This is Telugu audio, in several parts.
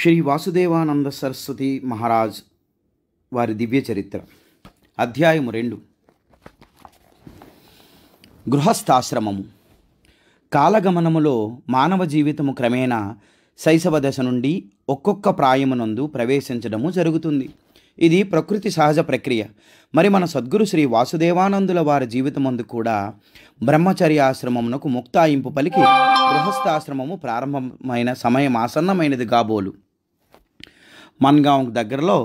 శ్రీ వాసుదేవానంద సరస్వతి మహారాజ్ వారి దివ్య చరిత్ర అధ్యాయము 2 గృహస్థాశ్రమము. కాలగమనములో మానవ జీవితము క్రమేణా శైశవ దశ నుండి ఒక్కొక్క ప్రాయమునందు ప్రవేశించడము జరుగుతుంది. ఇది ప్రకృతి సహజ ప్రక్రియ. మరి మన సద్గురు శ్రీ వాసుదేవానందుల వారి జీవితమందు కూడా బ్రహ్మచర్యాశ్రమమునకు ముక్తాయింపు పలికి గృహస్థాశ్రమము ప్రారంభమైన సమయం ఆసన్నమైనది కాబోలు. మన్గాం దగ్గరలో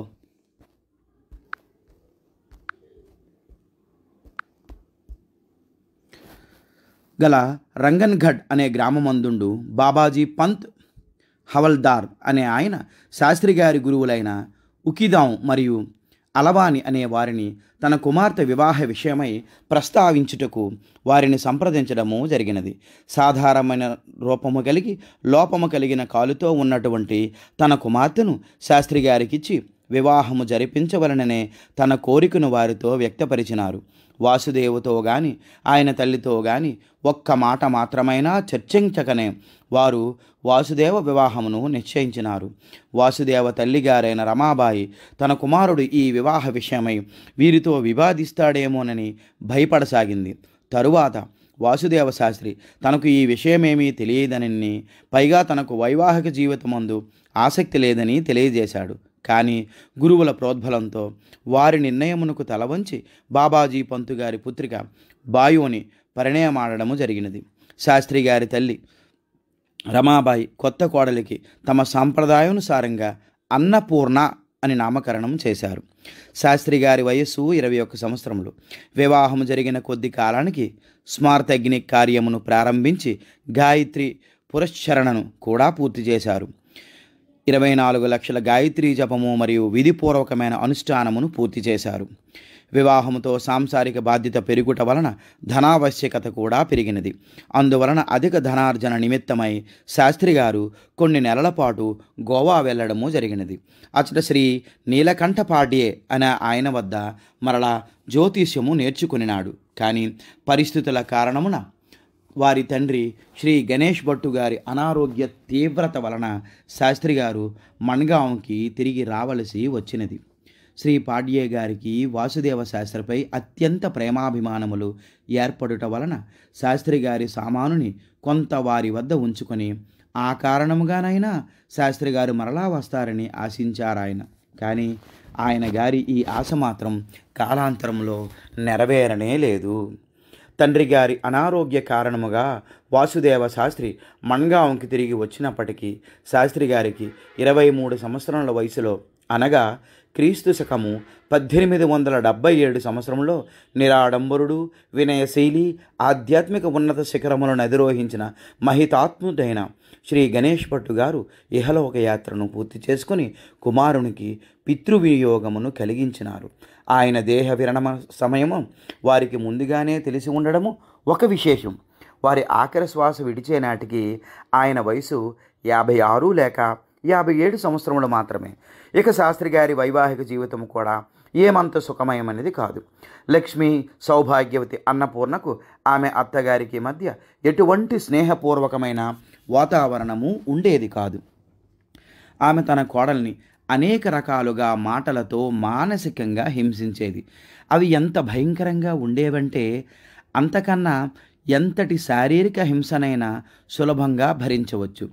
గల రంగన్గఢ్ అనే గ్రామమందుండు బాబాజీ పంత్ హవల్దార్ అనే ఆయన శాస్త్రి గారి గురువులైన ఉకిదాం మరియు అలవాని అనే వారిని తన కుమార్తె వివాహ విషయమై ప్రస్తావించుటకు వారిని సంప్రదించడము జరిగినది. సాధారణమైన రూపము కలిగి లోపము కలిగిన కాలుతో ఉన్నటువంటి తన కుమార్తెను శాస్త్రి గారికిచ్చి వివాహము జరిపించవలననే తన కోరికను వారితో వ్యక్తపరిచినారు. వాసుదేవుతో గాని ఆయన తల్లితో గాని ఒక్క మాట మాత్రమైనా చర్చించకనే వారు వాసుదేవ వివాహమును నిశ్చయించినారు. వాసుదేవ తల్లిగారైన రమాబాయి తన కుమారుడు ఈ వివాహ విషయమై వీరితో వివాదిస్తాడేమోనని భయపడసాగింది. తరువాత వాసుదేవ శాస్త్రి తనకు ఈ విషయమేమీ తెలియదనని, పైగా తనకు వైవాహిక జీవితమందు ఆసక్తి లేదని తెలియజేశాడు. కానీ గురువుల ప్రోద్బలంతో వారి నిర్ణయమునకు తలవంచి బాబాజీ పంతు గారి పుత్రిక బాయుని పరిణయమాడము జరిగినది. శాస్త్రి గారి తల్లి రమాబాయి కొత్త కోడలికి తమ సాంప్రదాయానుసారంగా అన్నపూర్ణ అని నామకరణం చేశారు. శాస్త్రి గారి వయస్సు 21 సంవత్సరములు. వివాహము జరిగిన కొద్ది కాలానికి స్మార్తగ్ని కార్యమును ప్రారంభించి గాయత్రి పురశ్చరణను కూడా పూర్తి చేశారు. 24 లక్షల గాయత్రీ జపము మరియు విధిపూర్వకమైన అనుష్ఠానమును పూర్తి చేశారు. వివాహముతో సాంసారిక బాధ్యత పెరుగుట వలన ధనావశ్యకత కూడా పెరిగినది. అందువలన అధిక ధనార్జన నిమిత్తమై శాస్త్రి గారు కొన్ని నెలల పాటు గోవా వెళ్ళడము జరిగినది. అచట శ్రీ నీలకంఠపాడ్యే అనే ఆయన వద్ద మరలా జ్యోతిష్యము నేర్చుకునినాడు. కానీ పరిస్థితుల కారణమున వారి తండ్రి శ్రీ గణేష్ భట్టు గారి అనారోగ్య తీవ్రత వలన శాస్త్రి గారు మన్గాంకి తిరిగి రావలసి వచ్చినది. శ్రీ పాడ్యే గారికి వాసుదేవ శాస్త్రిపై అత్యంత ప్రేమాభిమానములు ఏర్పడుట వలన శాస్త్రి గారి సామానుని కొంత వారి వద్ద ఉంచుకొని ఆ కారణముగానైనా శాస్త్రి గారు మరలా వస్తారని ఆశించారాయన. కానీ ఆయన గారి ఈ ఆశ మాత్రం కాలాంతరంలో నెరవేరనే లేదు. తండ్రి గారి అనారోగ్య కారణముగా వాసుదేవ శాస్త్రి మన్గాంకి తిరిగి వచ్చినప్పటికీ శాస్త్రి గారికి 23 సంవత్సరాల వయసులో, అనగా క్రీస్తు శకము 1877 సంవత్సరంలో నిరాడంబరుడు, వినయశీలి, ఆధ్యాత్మిక ఉన్నత శిఖరములను అధిరోహించిన మహితాత్ముడైన శ్రీ గణేష్ భట్టు గారు ఇహలోక యాత్రను పూర్తి చేసుకుని కుమారునికి పితృవియోగమును కలిగించినారు. ఆయన దేహ విరమణ సమయము వారికి ముందుగానే తెలిసి ఉండడము ఒక విశేషం. వారి ఆఖరి శ్వాస విడిచే నాటికి ఆయన వయసు 56 లేక 57 సంవత్సరములు మాత్రమే. ఇక శాస్త్రి గారి వైవాహిక జీవితం కూడా ఏమంత సుఖమయమనేది కాదు. లక్ష్మి సౌభాగ్యవతి అన్నపూర్ణకు ఆమె అత్తగారికి మధ్య ఎటువంటి స్నేహపూర్వకమైన వాతావరణము ఉండేది కాదు. ఆమె తన కోడల్ని అనేక రకాలుగా మాటలతో మానసికంగా హింసించేది. అవి ఎంత భయంకరంగా ఉండేవంటే అంతకన్నా ఎంతటి శారీరక హింసనైనా సులభంగా భరించవచ్చు.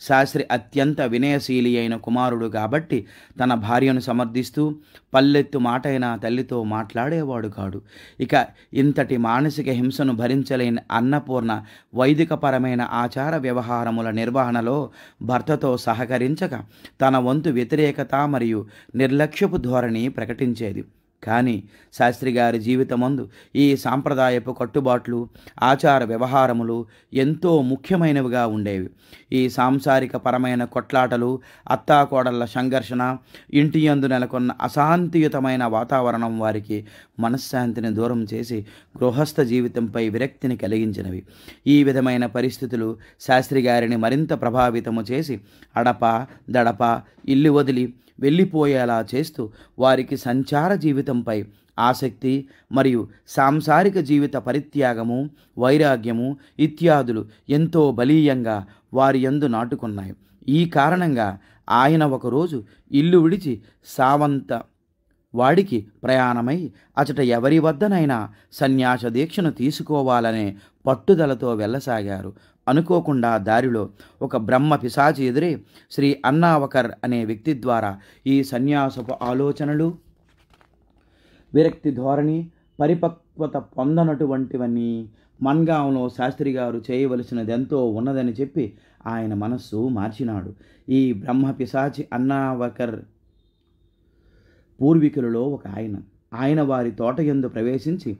శాస్త్రి అత్యంత వినయశీలి అయిన కుమారుడు కాబట్టి తన భార్యను సమర్థిస్తూ పల్లెత్తు మాటైన తల్లితో మాట్లాడేవాడు కాడు. ఇక ఇంతటి మానసిక హింసను భరించలేని అన్నపూర్ణ వైదికపరమైన ఆచార వ్యవహారముల నిర్వహణలో భర్తతో సహకరించక తన వంతు వ్యతిరేకత మరియు నిర్లక్ష్యపు ధోరణి ప్రకటించేది. కానీ శాస్త్రి గారి జీవితమందు ఈ సాంప్రదాయపు కట్టుబాట్లు, ఆచార వ్యవహారములు ఎంతో ముఖ్యమైనవిగా ఉండేవి. ఈ సాంసారిక పరమైన కొట్లాటలు, అత్తాకోడళ్ల సంఘర్షణ, ఇంటి యందు నెలకొన్న అశాంతియుతమైన వాతావరణం వారికి మనశ్శాంతిని దూరం చేసి గృహస్థ జీవితంపై విరక్తిని కలిగించినవి. ఈ విధమైన పరిస్థితులు శాస్త్రి గారిని మరింత ప్రభావితము చేసి అడప దడప ఇల్లు వదిలి వెళ్ళిపోయేలా చేస్తూ వారికి సంచార జీవితంపై ఆసక్తి మరియు సాంసారిక జీవిత పరిత్యాగము, వైరాగ్యము ఇత్యాదులు ఎంతో బలీయంగా వారి యందు నాటుకున్నాయి. ఈ కారణంగా ఆయన ఒకరోజు ఇల్లు విడిచి సావంత వాడికి ప్రయాణమై అచట ఎవరి వద్దనైనా సన్యాస దీక్షను తీసుకోవాలనే పట్టుదలతో వెళ్ళసాగారు. అనుకోకుండా దారిలో ఒక బ్రహ్మ పిశాచి ఎదురే శ్రీ అన్నావకర్ అనే వ్యక్తి ద్వారా ఈ సన్యాసపు ఆలోచనలు, విరక్తి ధోరణి, పరిపక్వత పొందనటువంటివన్నీ మన్గాంలో శాస్త్రి గారు చేయవలసినదెంతో ఉన్నదని చెప్పి ఆయన మనస్సు మార్చినాడు. ఈ బ్రహ్మ పిశాచి అన్నావకర్ పూర్వీకులలో ఒక ఆయన వారి తోటయందు ప్రవేశించి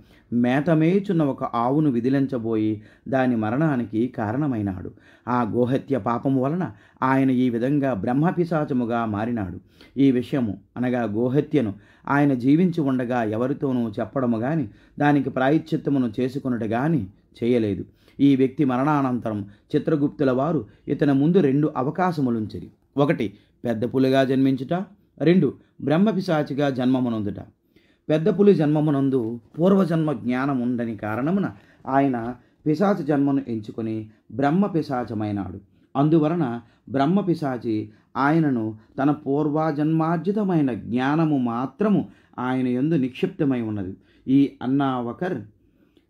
మేతమేయుచున్న ఒక ఆవును విదిలించబోయి దాని మరణానికి కారణమైనాడు. ఆ గోహత్య పాపము వలన ఆయన ఈ విధంగా బ్రహ్మపిశాచముగా మారినాడు. ఈ విషయము అనగా గోహత్యను ఆయన జీవించి ఉండగా ఎవరితోనూ చెప్పడము గాని దానికి ప్రాయశ్చిత్తమును చేసుకొనుట గాని చేయలేదు. ఈ వ్యక్తి మరణానంతరం చిత్రగుప్తుల వారు ఇతని ముందు 2 అవకాశములుంచిరి. 1 పెద్ద పులిగా జన్మించుట, 2 బ్రహ్మపిశాచిగా జన్మమునందుట. పెద్ద పులి జన్మమునందు పూర్వజన్మ జ్ఞానం ఉండని కారణమున ఆయన పిశాచి జన్మను ఎంచుకొని బ్రహ్మ పిశాచమైనాడు. అందువలన బ్రహ్మ పిశాచి ఆయనను తన పూర్వజన్మార్జితమైన జ్ఞానము మాత్రము ఆయన యందు నిక్షిప్తమై ఉన్నది. ఈ అన్నావకర్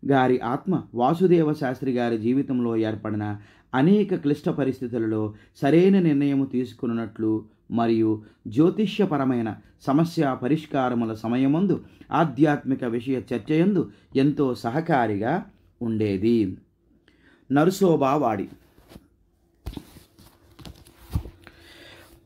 గారి ఆత్మ వాసుదేవ శాస్త్రి గారి జీవితంలో ఏర్పడిన అనేక క్లిష్ట పరిస్థితులలో సరైన నిర్ణయము తీసుకున్నట్లు మరియు జ్యోతిష్యపరమైన సమస్య పరిష్కారముల సమయమందు ఆధ్యాత్మిక విషయ చర్చయందు ఎంతో సహకారిగా ఉండేది. నరసోబావాడి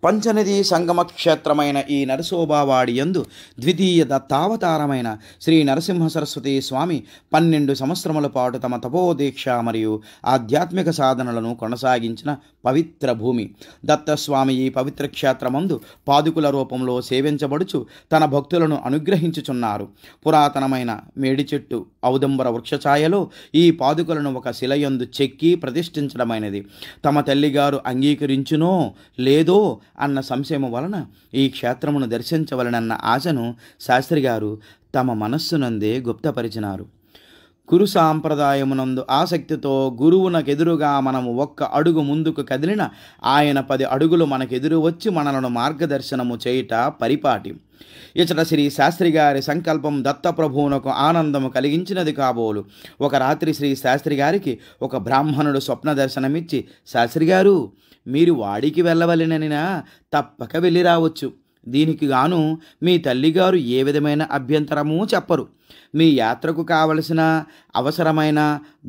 పంచనదీ సంగమ క్షేత్రమైన ఈ నరసోబావాడి యందు ద్వితీయ దత్తావతారమైన శ్రీ నరసింహ సరస్వతి స్వామి 12 సంవత్సరముల పాటు తమ తపోదీక్ష మరియు ఆధ్యాత్మిక సాధనలను కొనసాగించిన పవిత్ర భూమి. దత్తస్వామి ఈ పవిత్ర క్షేత్రమందు పాదుకుల రూపంలో సేవించబడుచు తన భక్తులను అనుగ్రహించుచున్నారు. పురాతనమైన మేడి చెట్టు ఔదంబర వృక్షఛాయలో ఈ పాదుకలను ఒక శిలయందు చెక్కి ప్రతిష్ఠించడమైనది. తమ తల్లిగారు అంగీకరించునో లేదో అన్న సంశయము వలన ఈ క్షేత్రమును దర్శించవలనన్న ఆశను శాస్త్రిగారు తమ మనస్సునందే గుప్తపరిచినారు. గురు సాంప్రదాయమునందు ఆసక్తితో గురువునకెదురుగా మనము 1 అడుగు ముందుకు కదిలిన ఆయన 10 అడుగులు మనకెదురు వచ్చి మనలను మార్గదర్శనము చేయుట పరిపాటి. ఇచట శ్రీ శాస్త్రి గారి సంకల్పం దత్తప్రభువునకు ఆనందము కలిగించినది కాబోలు. ఒక రాత్రి శ్రీ శాస్త్రి గారికి ఒక బ్రాహ్మణుడు స్వప్న దర్శనమిచ్చి, శాస్త్రి గారు, మీరు వాడికి వెళ్ళవలెననినా తప్పక వెళ్ళి రావచ్చు. దీనికి గాను మీ తల్లిగారు ఏ విధమైన అభ్యంతరమూ చెప్పరు. మీ యాత్రకు కావలసిన అవసరమైన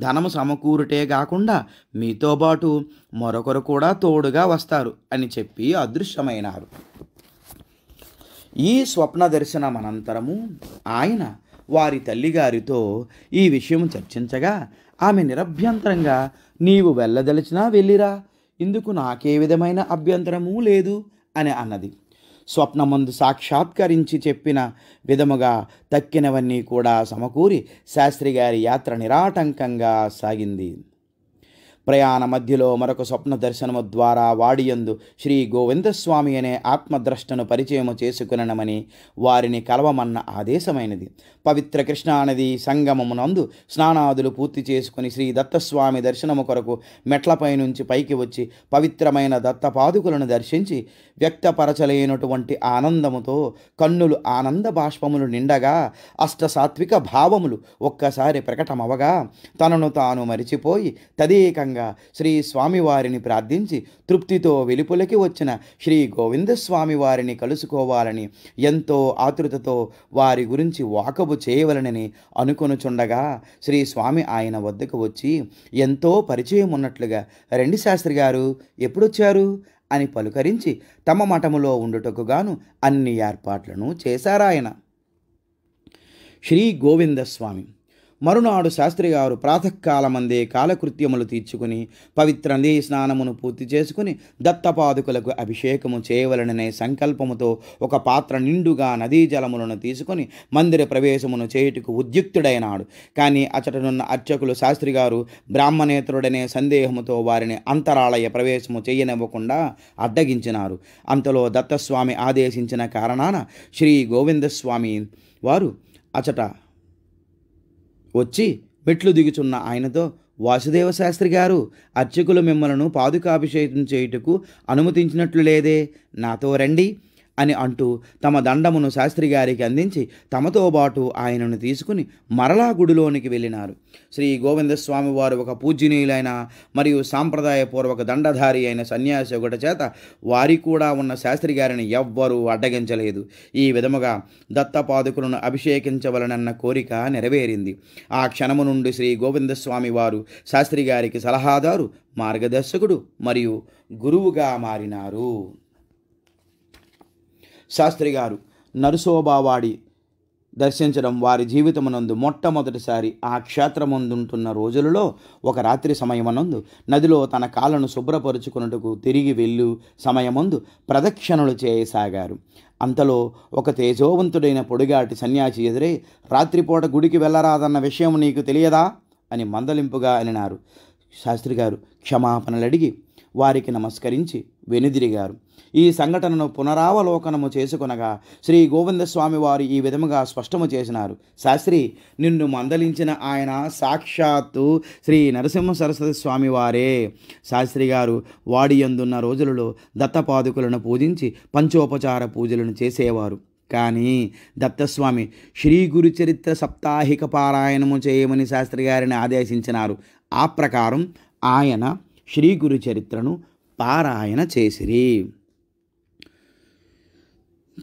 ధనము సమకూరుటే కాకుండా మీతో పాటు మరొకరు కూడా తోడుగా వస్తారు అని చెప్పి అదృశ్యమైనారు. ఈ స్వప్న దర్శనమనంతరము ఆయన వారి తల్లిగారితో ఈ విషయం చర్చించగా ఆమె నిరభ్యంతరంగా, నీవు వెళ్ళదలిచినా వెళ్ళిరా, ఇందుకు నాకే విధమైన అభ్యంతరమూ లేదు అని అన్నది. స్వప్నమందు సాక్షాత్కరించి చెప్పిన విధముగా తక్కినవన్నీ కూడా సమకూరి శాస్త్రి గారి యాత్ర నిరాటంకంగా సాగింది. ప్రయాణ మధ్యలో మరొక స్వప్న దర్శనము ద్వారా వాడియందు శ్రీ గోవిందస్వామి అనే ఆత్మద్రష్టను పరిచయము చేసుకునమని వారిని కలవమన్న ఆదేశమైనది. పవిత్ర కృష్ణానది సంగమమునందు స్నానాదులు పూర్తి చేసుకుని శ్రీ దత్తస్వామి దర్శనము కొరకు మెట్లపై నుంచి పైకి వచ్చి పవిత్రమైన దత్తపాదుకులను దర్శించి వ్యక్తపరచలేనటువంటి ఆనందముతో కన్నులు ఆనంద బాష్పములు నిండగా అష్టసాత్విక భావములు ఒక్కసారి ప్రకటమవగా తనను తాను మరిచిపోయి తదేకంగా శ్రీ స్వామివారిని ప్రార్థించి తృప్తితో వెలుపులకి వచ్చిన శ్రీ గోవిందస్వామి వారిని కలుసుకోవాలని ఎంతో ఆతృతతో వారి గురించి వాకబు చేయవలనని అనుకొనుచుండగా శ్రీ స్వామి ఆయన వద్దకు వచ్చి ఎంతో పరిచయం ఉన్నట్లుగా, రండి శాస్త్రి గారు, ఎప్పుడొచ్చారు అని పలుకరించి తమ మఠములో ఉండుటకు గాను అన్ని ఏర్పాట్లను చేశారాయన. శ్రీ గోవిందస్వామి మరునాడు శాస్త్రి గారు ప్రాతకాలమందే కాలకృత్యములు తీర్చుకుని పవిత్ర నదీ స్నానమును పూర్తి చేసుకుని దత్తపాదుకులకు అభిషేకము చేయవలననే సంకల్పముతో ఒక పాత్ర నిండుగా నదీ జలములను తీసుకొని మందిర ప్రవేశమును చేయుటకు ఉద్యుక్తుడైనాడు. కానీ అచటనున్న అర్చకులు శాస్త్రి గారు బ్రాహ్మణేతరుడనే సందేహముతో వారిని అంతరాలయ ప్రవేశము చేయనివ్వకుండా అడ్డగించినారు. అంతలో దత్తస్వామి ఆదేశించిన కారణాన శ్రీ గోవిందస్వామి వారు అచట వచ్చి మెట్లు దిగుచున్న ఆయనతో, వాసుదేవ శాస్త్రి గారు, అర్చకులు మిమ్మలను పాదుకాభిషేకం చేయుటకు అనుమతించినట్లు లేదే, నాతో రండి అని అంటూ తమ దండమును శాస్త్రి గారికి అందించి తమతో పాటు ఆయనను తీసుకుని మరలా గుడిలోనికి వెళ్ళినారు. శ్రీ గోవిందస్వామి వారు ఒక పూజ్యనీయులైన మరియు సాంప్రదాయపూర్వక దండధారి అయిన సన్యాసి ఒకటి చేత వారి కూడా ఉన్న శాస్త్రి గారిని ఎవ్వరూ అడ్డగించలేదు. ఈ విధముగా దత్తపాదుకులను అభిషేకించవలనన్న కోరిక నెరవేరింది. ఆ క్షణము నుండి శ్రీ గోవిందస్వామి వారు శాస్త్రి గారికి సలహాదారు, మార్గదర్శకుడు మరియు గురువుగా మారినారు. శాస్త్రి గారు నరసోబావాడి దర్శించడం వారి జీవితమునందు మొట్టమొదటిసారి. ఆ క్షేత్రమందుంటున్న రోజులలో ఒక రాత్రి సమయమునందు నదిలో తన కాళ్ళను శుభ్రపరుచుకున్నట్టుకు తిరిగి వెళ్ళు సమయమందు ప్రదక్షిణలు చేయసాగారు. అంతలో ఒక తేజోవంతుడైన పొడిగాటి సన్యాసి ఎదురై, రాత్రిపూట గుడికి వెళ్ళరాదన్న విషయం నీకు తెలియదా అని మందలింపుగా అనినారు. శాస్త్రి గారు క్షమాపణలడిగి వారికి నమస్కరించి వెనుదిరిగారు. ఈ సంఘటనను పునరావలోకనము చేసుకొనగా శ్రీ గోవిందస్వామి వారు ఈ విధముగా స్పష్టము చేసినారు. శాస్త్రి, నిన్ను మందలించిన ఆయన సాక్షాత్తు శ్రీ నరసింహ సరస్వతి స్వామి వారే. శాస్త్రి గారు వాడియందున్న రోజులలో దత్తపాదుకులను పూజించి పంచోపచార పూజలను చేసేవారు. కానీ దత్తస్వామి శ్రీ గురుచరిత్ర సాప్తాహిక పారాయణము చేయమని శాస్త్రి గారిని ఆదేశించినారు. ఆ ప్రకారం ఆయన శ్రీ గురు చరిత్రను పారాయణ చేసిరి.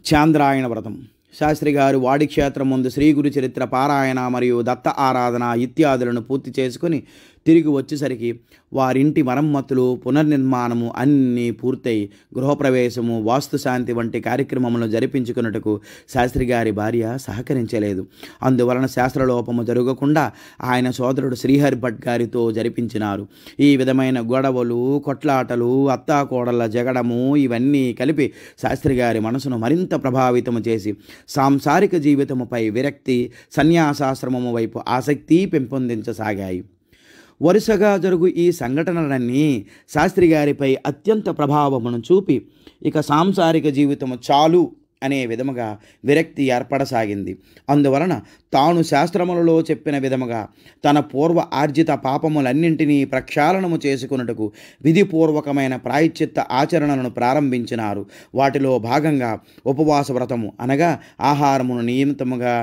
చాంద్రాయణ వ్రతం. శాస్త్రి గారు వాడి క్షేత్రం ముందు శ్రీ గురు చరిత్ర పారాయణ మరియు దత్త ఆరాధన ఇత్యాదులను పూర్తి చేసుకుని తిరిగి వచ్చేసరికి వారింటి మరమ్మతులు పునర్నిర్మాణము అన్నీ పూర్తయి గృహప్రవేశము వాస్తుశాంతి వంటి కార్యక్రమములను జరిపించుకున్నట్టుకు శాస్త్రి గారి భార్య సహకరించలేదు. అందువలన శాస్త్రలోపము జరగకుండా ఆయన సోదరుడు శ్రీహరి భట్ గారితో జరిపించినారు. ఈ విధమైన గొడవలు, కొట్లాటలు, అత్తాకోడళ్ళ జగడము ఇవన్నీ కలిపి శాస్త్రి గారి మనసును మరింత ప్రభావితము చేసి సాంసారిక జీవితముపై విరక్తి, సన్యాసాశ్రమము వైపు ఆసక్తి పెంపొందించసాగాయి. వరుసగా జరుగు ఈ సంఘటనలన్నీ శాస్త్రి గారిపై అత్యంత ప్రభావమును చూపి ఇక సాంసారిక జీవితము చాలు అనే విధముగా విరక్తి ఏర్పడసాగింది. అందువలన తాను శాస్త్రములలో చెప్పిన విధముగా తన పూర్వ ఆర్జిత పాపములన్నింటినీ ప్రక్షాళనము చేసుకున్నట్టుకు విధిపూర్వకమైన ప్రాయశ్చిత్త ఆచరణలను ప్రారంభించినారు. వాటిలో భాగంగా ఉపవాస వ్రతము అనగా ఆహారమును నియమితముగా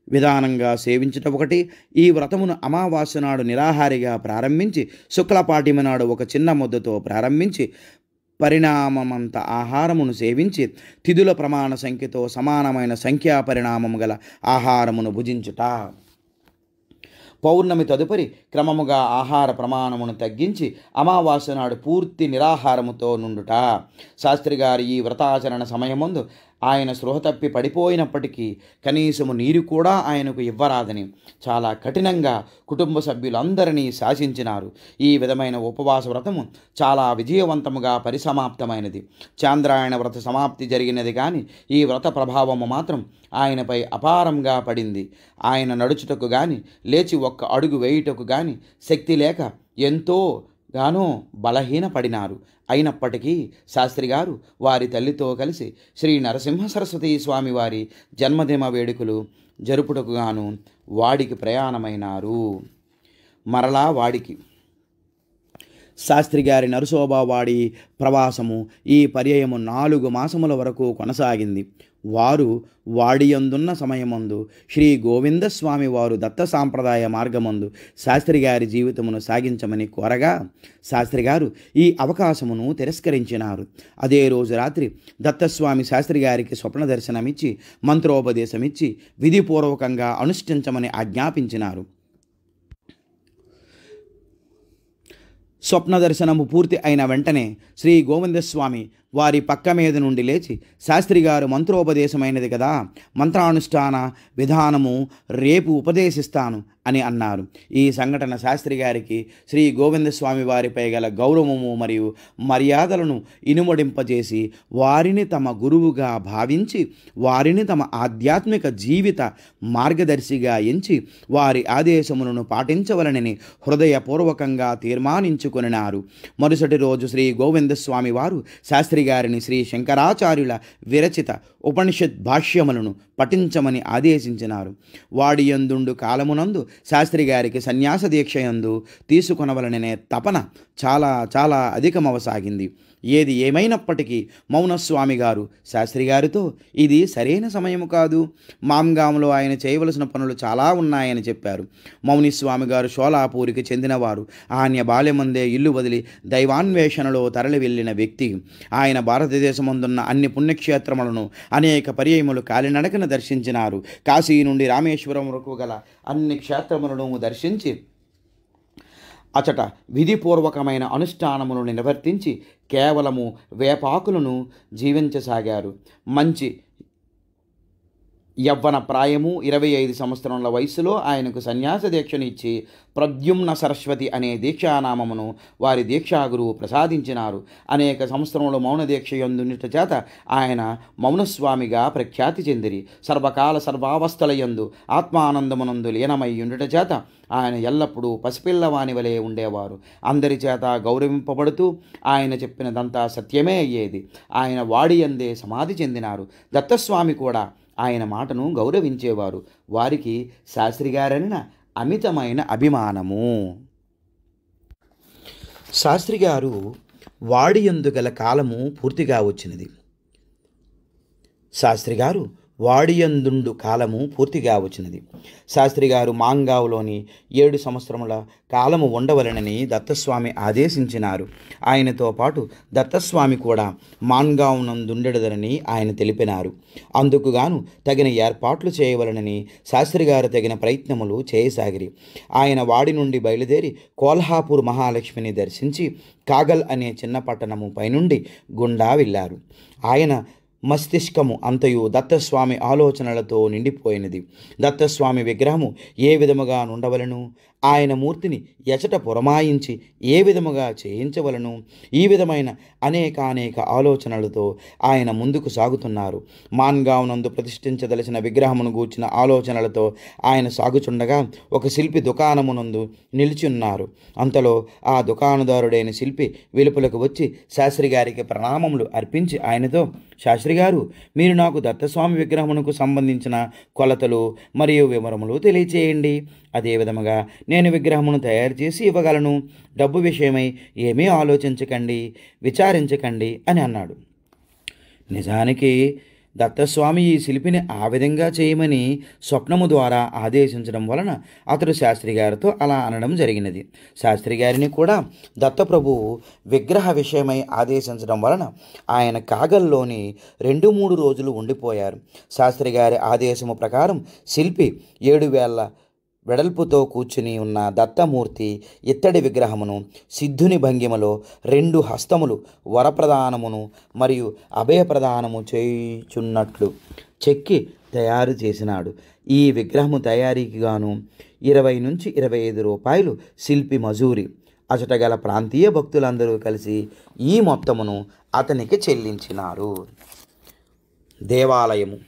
విధానంగా సేవించుట ఒకటి. ఈ వ్రతమును అమావాస్య నాడు నిరాహారిగా ప్రారంభించి శుక్లపాఠిమ నాడు ఒక చిన్న ముద్దతో ప్రారంభించి పరిణామమంత ఆహారమును సేవించి తిథుల ప్రమాణ సంఖ్యతో సమానమైన సంఖ్యా పరిణామము గల ఆహారమును భుజించుట. పౌర్ణమి తదుపరి క్రమముగా ఆహార ప్రమాణమును తగ్గించి అమావాస్య నాడు పూర్తి నిరాహారముతో నుండుట. శాస్త్రి గారి ఈ వ్రతాచరణ సమయముందు ఆయన స్పృహ తప్పి పడిపోయినప్పటికీ కనీసము నీరు కూడా ఆయనకు ఇవ్వరాదని చాలా కఠినంగా కుటుంబ సభ్యులందరినీ శాసించినారు. ఈ విధమైన ఉపవాస వ్రతము చాలా విజయవంతముగా పరిసమాప్తమైనది. చాంద్రాయణ వ్రత సమాప్తి జరిగినది కానీ ఈ వ్రత ప్రభావము మాత్రం ఆయనపై అపారంగా పడింది. ఆయన నడుచుటకు కానీ లేచి ఒక్క అడుగు వేయుటకు కానీ శక్తి లేక ఎంతో గానో బలహీనపడినారు. అయినప్పటికీ శాస్త్రి గారు వారి తల్లితో కలిసి శ్రీ నరసింహ సరస్వతి స్వామి వారి జన్మదిన వేడుకలు జరుపుటకు గాను వాడికి ప్రయాణమైనారు. మరలా వాడికి శాస్త్రి గారి నరసోబావాడి ప్రవాసము ఈ పర్యయము 4 మాసముల వరకు కొనసాగింది. వారు వాడియందున్న సమయమందు శ్రీ గోవిందస్వామి వారు దత్త సాంప్రదాయ మార్గమందు శాస్త్రి గారి జీవితమును సాగించమని కోరగా శాస్త్రి గారు ఈ అవకాశమును తిరస్కరించినారు. అదే రోజు రాత్రి దత్తస్వామి శాస్త్రి గారికి స్వప్న దర్శనమిచ్చి మంత్రోపదేశమిచ్చి విధిపూర్వకంగా అనుష్ఠించమని ఆజ్ఞాపించినారు. స్వప్న దర్శనము పూర్తి అయిన వెంటనే శ్రీ గోవిందస్వామి వారి పక్క మీద నుండి లేచి, శాస్త్రి గారు మంత్రోపదేశమైనది కదా, మంత్రానుష్ఠాన విధానము రేపు ఉపదేశిస్తాను అని అన్నారు. ఈ సంఘటన శాస్త్రి గారికి శ్రీ గోవిందస్వామి వారిపై గల గౌరవము మరియు మర్యాదలను ఇనుమడింపజేసి వారిని తమ గురువుగా భావించి వారిని తమ ఆధ్యాత్మిక జీవిత మార్గదర్శిగా ఎంచి వారి ఆదేశములను పాటించవలనని హృదయపూర్వకంగా తీర్మానించుకొనినారు. మరుసటి రోజు శ్రీ గోవిందస్వామి వారు శాస్త్రి శాస్త్రి గారిని శ్రీ శంకరాచార్యుల విరచిత ఉపనిషత్ భాష్యములను పఠించమని ఆదేశించినారు. వాడియందుండు కాలమునందు శాస్త్రి గారికి సన్యాస దీక్షయందు తీసుకొనవలననే తపన చాలా చాలా అధికమవసాగింది. ఏది ఏమైనప్పటికీ మౌనస్వామి గారు శాస్త్రి గారితో ఇది సరైన సమయము కాదు, మాంగాంలో ఆయన చేయవలసిన పనులు చాలా ఉన్నాయని చెప్పారు. మౌనిస్వామి గారు షోలాపూరికి చెందినవారు. ఆయన బాల్యమందే ఇల్లు వదిలి దైవాన్వేషణలో తరలి వెళ్ళిన వ్యక్తి. ఆయన భారతదేశమందున్న అన్ని పుణ్యక్షేత్రములను అనేక పర్యాయములు కాలినడకన దర్శించినారు. కాశీ నుండి రామేశ్వరం వరకు గల అన్ని క్షేత్రములను దర్శించి అచట విధిపూర్వకమైన అనుష్ఠానములను నిర్వర్తించి కేవలము వేపాకులను జీవించసాగారు. మంచి యవ్వన ప్రాయము 25 సంవత్సరముల వయసులో ఆయనకు సన్యాస దీక్షను ఇచ్చి ప్రద్యుమ్న సరస్వతి అనే దీక్షానామమును వారి దీక్షాగురువు ప్రసాదించినారు. అనేక సంవత్సరములు మౌన దీక్ష యందుట చేత ఆయన మౌనస్వామిగా ప్రఖ్యాతి చెందిరి. సర్వకాల సర్వావస్థల యందు ఆత్మానందమునందు లీనమై ఉండుట చేత ఆయన ఎల్లప్పుడూ పసిపిల్లవాని వలె ఉండేవారు. అందరి చేత గౌరవింపబడుతూ ఆయన చెప్పినదంతా సత్యమే అయ్యేది. ఆయన వాడియందే సమాధి చెందినారు. దత్తస్వామి కూడా ఆయన మాటను గౌరవించేవారు. వారికి శాస్త్రి గారనిన అమితమైన అభిమానము. శాస్త్రి గారు వాడియందు గల కాలము పూర్తిగా వచ్చినది. శాస్త్రి గారు మాంగావులోని 7 సంవత్సరముల కాలము ఉండవలనని దత్తస్వామి ఆదేశించినారు. ఆయనతో పాటు దత్తస్వామి కూడా మాంగావునందుండెదరని ఆయన తెలిపినారు. అందుకుగాను తగిన ఏర్పాట్లు చేయవలనని శాస్త్రి గారు తగిన ప్రయత్నములు చేయసాగిరి. ఆయన వాడి నుండి బయలుదేరి కోల్హాపూర్ మహాలక్ష్మిని దర్శించి కాగల్ అనే చిన్న పట్టణము పైనుండి గుండా వెళ్ళారు. ఆయన మస్తిష్కము అంతయు దత్తస్వామి ఆలోచనలతో నిండిపోయినది. దత్తస్వామి విగ్రహము ఏ విధముగా నుండవలను, ఆయన మూర్తిని ఎచట పురమాయించి ఏ విధముగా చేయించవలను, ఈ విధమైన అనేక ఆలోచనలతో ఆయన ముందుకు సాగుతున్నారు. మాన్గావునందు ప్రతిష్ఠించదలసిన విగ్రహమును గూర్చిన ఆలోచనలతో ఆయన సాగుచుండగా ఒక శిల్పి దుకాణమునందు నిలిచి ఉన్నారు. అంతలో ఆ దుకాణదారుడైన శిల్పి వెలుపలకు వచ్చి శాస్త్రి గారికి ప్రణామములు అర్పించి ఆయనతో, శాస్త్రి గారు, మీరు నాకు దత్తస్వామి విగ్రహమునకు సంబంధించిన కొలతలు మరియు వివరములు తెలియచేయండి. అదేవిధముగా నేను విగ్రహమును తయారు చేసి ఇవ్వగలను. డబ్బు విషయమై ఏమీ ఆలోచించకండి, విచారించకండి అని అన్నాడు. నిజానికి దత్తస్వామి ఈ శిల్పిని ఆ విధంగా చేయమని స్వప్నము ద్వారా ఆదేశించడం వలన అతడు శాస్త్రి గారితో అలా అనడం జరిగినది. శాస్త్రి గారిని కూడా దత్తప్రభువు విగ్రహ విషయమై ఆదేశించడం వలన ఆయన కాగల్లోని 2-3 రోజులు ఉండిపోయారు. శాస్త్రి గారి ఆదేశము ప్రకారం శిల్పి 7 వేల వెడల్పుతో కూర్చుని ఉన్న దత్తమూర్తి ఇత్తడి విగ్రహమును సిద్ధుని భంగిమలో 2 హస్తములు వరప్రదానమును మరియు అభయప్రదానము చేయుచున్నట్లు చెక్కి తయారు చేసినాడు. ఈ విగ్రహము తయారీకి గాను 20 నుంచి 25 రూపాయలు శిల్పి మజూరి. అచటగల ప్రాంతీయ భక్తులందరూ కలిసి ఈ మొత్తమును అతనికి చెల్లించినారు. దేవాలయము.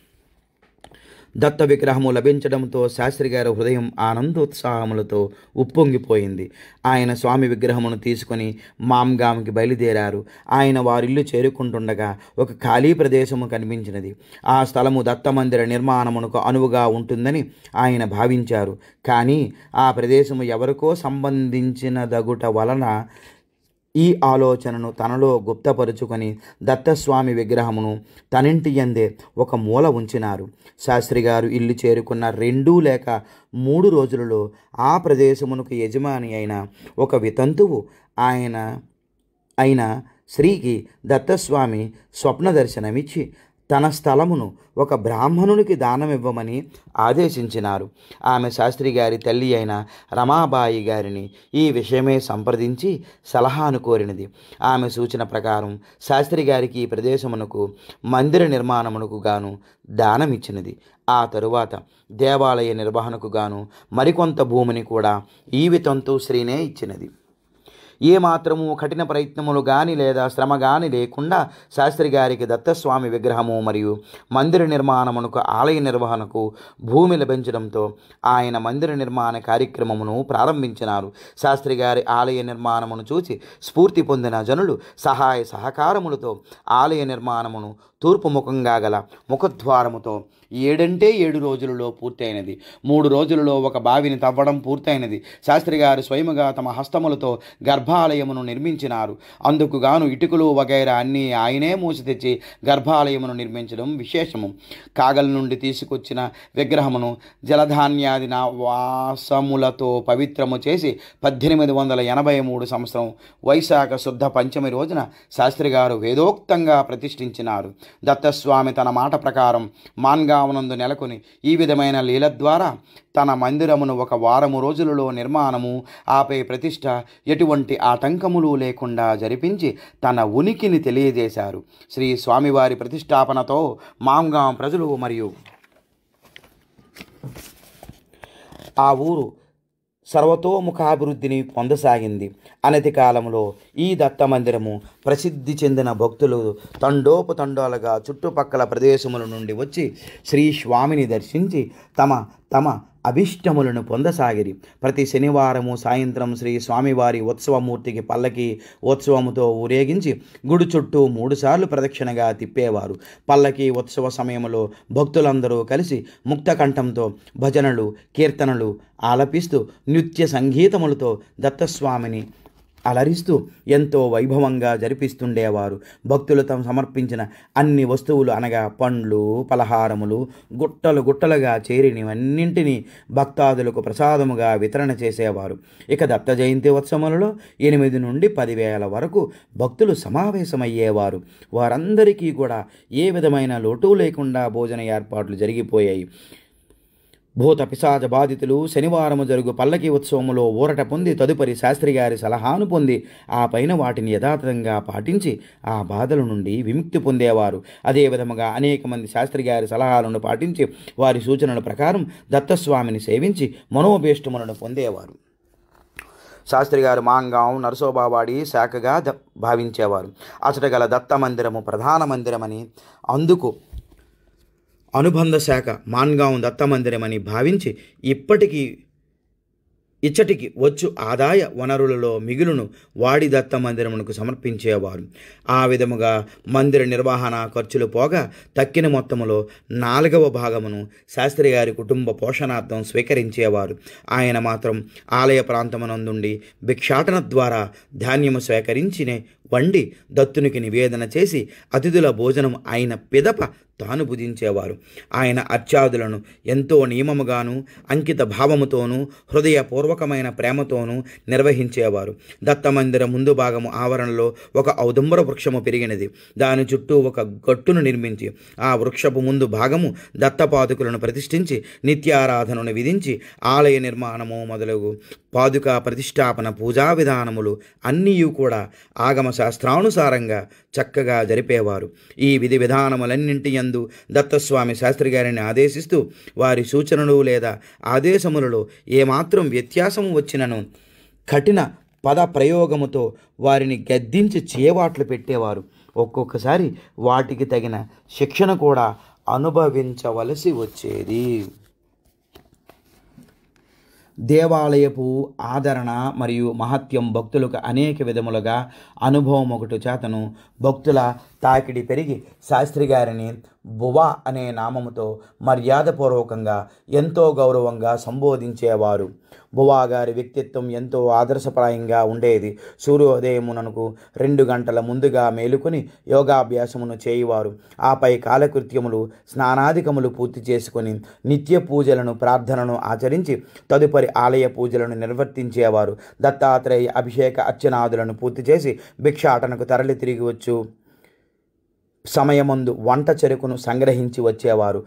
దత్త విగ్రహము లభించడంతో శాస్త్రి గారి హృదయం ఆనందోత్సాహములతో ఉప్పొంగిపోయింది. ఆయన స్వామి విగ్రహమును తీసుకొని మాంగాంకి బయలుదేరారు. ఆయన వారిల్లు చేరుకుంటుండగా ఒక ఖాళీ ప్రదేశము కనిపించినది. ఆ స్థలము దత్తమందిర నిర్మాణమునకు అనువుగా ఉంటుందని ఆయన భావించారు. కానీ ఆ ప్రదేశము ఎవరికో సంబంధించినదగుట వలన ఈ ఆలోచనను తనలో గుప్తపరుచుకొని దత్తస్వామి విగ్రహమును తనింటి యందే ఒక మూల ఉంచినారు. శాస్త్రి గారు ఇల్లు చేరుకున్న 2 లేక 3 రోజులలో ఆ ప్రదేశమునకు యజమాని అయిన ఒక వితంతువు అయిన స్త్రీకి దత్తస్వామి స్వప్న దర్శనమిచ్చి తన స్థలమును ఒక బ్రాహ్మణునికి దానమివ్వమని ఆదేశించినారు. ఆమె శాస్త్రి గారి తల్లి అయిన రమాబాయి గారిని ఈ విషయమే సంప్రదించి సలహాను కోరినది. ఆమె సూచన ప్రకారం శాస్త్రి గారికి ఈ ప్రదేశమునకు మందిర నిర్మాణమునకు గాను దానమిచ్చినది. ఆ తరువాత దేవాలయ నిర్వహణకు గాను మరికొంత భూమిని కూడా ఈ వితంతు స్త్రీనే ఇచ్చినది. ఏమాత్రము కఠిన ప్రయత్నములు కానీ లేదా శ్రమ కానీ లేకుండా శాస్త్రి గారికి దత్తస్వామి విగ్రహము మరియు మందిర నిర్మాణమునకు ఆలయ నిర్వహణకు భూమి లభించడంతో ఆయన మందిర నిర్మాణ కార్యక్రమమును ప్రారంభించినారు. శాస్త్రి గారి ఆలయ నిర్మాణమును చూసి స్ఫూర్తి పొందిన జనులు సహాయ సహకారములతో ఆలయ నిర్మాణమును తూర్పు ముఖంగా గల ముఖద్వారముతో 7 రోజులలో పూర్తయినది. 3 రోజులలో ఒక బావిని తవ్వడం పూర్తయినది. శాస్త్రి గారు స్వయముగా తమ హస్తములతో గర్భాలయమును నిర్మించినారు. అందుకు గాను ఇటుకలు వగైరా అన్నీ ఆయనే మూసి తెచ్చి గర్భాలయమును నిర్మించడం విశేషము. కాగల నుండి తీసుకొచ్చిన విగ్రహమును జలధాన్యాది వాసములతో పవిత్రము చేసి 1883 సంవత్సరం వైశాఖ శుద్ధ పంచమి రోజున శాస్త్రి గారు వేదోక్తంగా ప్రతిష్ఠించినారు. దత్తస్వామి తన మాట ప్రకారం మాన్గావనందు నెలకొని ఈ విధమైన లీల ద్వారా తన మందిరమును 1 వారము రోజులలో నిర్మాణము ఆపై ప్రతిష్ఠ ఎటువంటి ఆటంకములు లేకుండా జరిపించి తన ఉనికిని తెలియజేశారు. శ్రీ స్వామివారి ప్రతిష్టాపనతో మాంగాం ప్రజలు మరియు ఆ ఊరు సర్వతోముఖాభివృద్ధిని పొందసాగింది. అనతి కాలంలో ఈ దత్త మందిరము ప్రసిద్ధి చెందిన భక్తులు తండోపతండాలుగా చుట్టుపక్కల ప్రదేశముల నుండి వచ్చి శ్రీ స్వామిని దర్శించి తమ అభిష్టములను పొందసాగిరి. ప్రతి శనివారము సాయంత్రం శ్రీ స్వామివారి ఉత్సవమూర్తికి పల్లకి ఉత్సవముతో ఊరేగించి గుడి చుట్టూ 3 సార్లు ప్రదక్షిణగా తిప్పేవారు. పల్లకి ఉత్సవ సమయంలో భక్తులందరూ కలిసి ముక్తకంఠంతో భజనలు కీర్తనలు ఆలపిస్తూ నృత్య సంగీతములతో దత్తస్వామిని అలరిస్తూ ఎంతో వైభవంగా జరిపిస్తుండేవారు. భక్తులు తమ సమర్పించిన అన్ని వస్తువులు అనగా పండ్లు పలహారములు గుట్టలుగా చేరినవన్నింటినీ భక్తాదులకు ప్రసాదముగా వితరణ చేసేవారు. ఇక దత్త జయంతి ఉత్సవములలో 8 నుండి 10,000 వరకు భక్తులు సమావేశమయ్యేవారు. వారందరికీ కూడా ఏ విధమైన లోటు లేకుండా భోజన ఏర్పాట్లు జరిగిపోయాయి. భూత పిశాచ బాధితులు శనివారము జరుగు పల్లకి ఉత్సవములో ఊరట పొంది తదుపరి శాస్త్రి గారి సలహాను పొంది ఆ పైన వాటిని యథాతథంగా పాటించి ఆ బాధల నుండి విముక్తి పొందేవారు. అదేవిధముగా అనేక మంది శాస్త్రి గారి సలహాలను పాటించి వారి సూచనల ప్రకారం దత్తస్వామిని సేవించి మనోభీష్టములను పొందేవారు. శాస్త్రి గారు మాంగాం నరసోబావాడి శాఖగా భావించేవారు. అచట గల దత్త మందిరము ప్రధాన మందిరమని అందుకు అనుబంధ శాఖ మాన్గాం దత్త మందిరమని భావించి ఇచ్చటికి వచ్చు ఆదాయ వనరులలో మిగులును వాడి దత్త మందిరమునకు సమర్పించేవారు. ఆ విధముగా మందిర నిర్వహణ ఖర్చులు పోగా తక్కిన మొత్తములో 4వ భాగమును శాస్త్రి గారి కుటుంబ పోషణార్థం స్వీకరించేవారు. ఆయన మాత్రం ఆలయ ప్రాంతమునందుండి భిక్షాటన ద్వారా ధాన్యము స్వీకరించి వండి దత్తునికి నివేదన చేసి అతిథుల భోజనం అయిన పిదప తాను భుజించేవారు. ఆయన అర్చాదులను ఎంతో నియమముగాను అంకిత భావముతోనూ హృదయపూర్వకమైన ప్రేమతోనూ నిర్వహించేవారు. దత్తమందిర ముందు భాగము ఆవరణలో ఒక ఔదుంబర వృక్షము పెరిగినది. దాని చుట్టూ ఒక గట్టును నిర్మించి ఆ వృక్షపు ముందు భాగము దత్తపాదుకులను ప్రతిష్ఠించి నిత్యారాధనను విధించి ఆలయ నిర్మాణము మొదలగు పాదుకా ప్రతిష్టాపన పూజా విధానములు అన్నీ కూడా ఆగమ శాస్త్రానుసారంగా చక్కగా జరిపేవారు. ఈ విధి విధానములన్నింటి యందు దత్తస్వామి శాస్త్రి గారిని ఆదేశిస్తూ వారి సూచనలు లేదా ఆదేశములలో ఏమాత్రం వ్యత్యాసం వచ్చినను కఠిన పద ప్రయోగముతో వారిని గద్దించి చేయవాట్లు పెట్టేవారు. ఒక్కొక్కసారి వాటికి తగిన శిక్షణ కూడా అనుభవించవలసి వచ్చేది. దేవాలయపు ఆదరణ మరియు మహత్యం భక్తులకు అనేక విధములుగా అనుభవం ఒకటి చేతను భక్తుల తాకిడి పెరిగి శాస్త్రి గారిని బువా అనే నామముతో మర్యాదపూర్వకంగా ఎంతో గౌరవంగా సంబోధించేవారు. బువా గారి వ్యక్తిత్వం ఎంతో ఆదర్శప్రాయంగా ఉండేది. సూర్యోదయమునకు 2 గంటల ముందుగా మేలుకొని యోగాభ్యాసమును చేయువారు. ఆపై కాలకృత్యములు స్నానాధికములు పూర్తి చేసుకొని నిత్య పూజలను ప్రార్థనను ఆచరించి తదుపరి ఆలయ పూజలను నిర్వర్తించేవారు. దత్తాత్రేయ అభిషేక అర్చనాదులను పూర్తి చేసి భిక్షాటనకు తరలి తిరిగి వచ్చు సమయమందు వంట చెరుకును సంగ్రహించి వచ్చేవారు.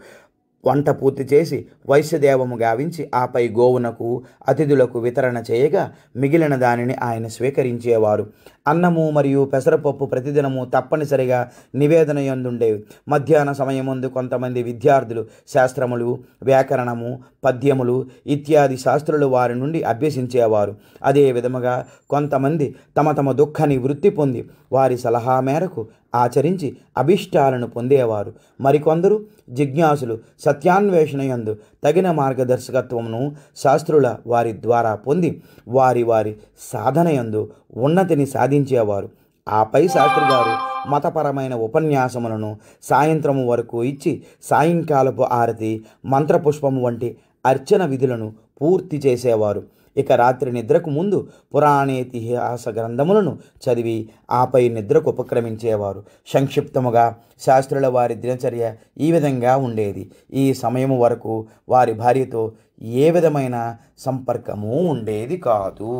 వంట పూర్తి చేసి వైశ్యదేవము గావించి ఆపై గోవునకు అతిథులకు వితరణ చేయగా మిగిలిన దానిని ఆయన స్వీకరించేవారు. అన్నము మరియు పెసరపప్పు ప్రతిదినము తప్పనిసరిగా నివేదన యందుండేవి. మధ్యాహ్న సమయమందు కొంతమంది విద్యార్థులు శాస్త్రములు, వ్యాకరణము, పద్యములు ఇత్యాది శాస్త్రులు వారి నుండి అభ్యసించేవారు. అదే విధముగా కొంతమంది తమ తమ దుఃఖ నివృత్తి పొంది వారి సలహా మేరకు ఆచరించి అభిష్టాలను పొందేవారు. మరికొందరు జిజ్ఞాసులు సత్యాన్వేషణ యందు తగిన మార్గదర్శకత్వమును శాస్త్రుల వారి ద్వారా పొంది వారి వారి సాధన యందు ఉన్నతిని సాధించేవారు. ఆపై శాస్త్రి గారు మతపరమైన ఉపన్యాసములను సాయంత్రము వరకు ఇచ్చి సాయంకాలపు ఆరతి, మంత్రపుష్పము వంటి అర్చన విధులను పూర్తి చేసేవారు. ఇక రాత్రి నిద్రకు ముందు పురాణేతిహాస గ్రంథములను చదివి ఆపై నిద్రకు ఉపక్రమించేవారు. సంక్షిప్తముగా శాస్త్రుల వారి దినచర్య ఈ విధంగా ఉండేది. ఈ సమయము వరకు వారి భార్యతో ఏ విధమైన సంపర్కము ఉండేది కాదు.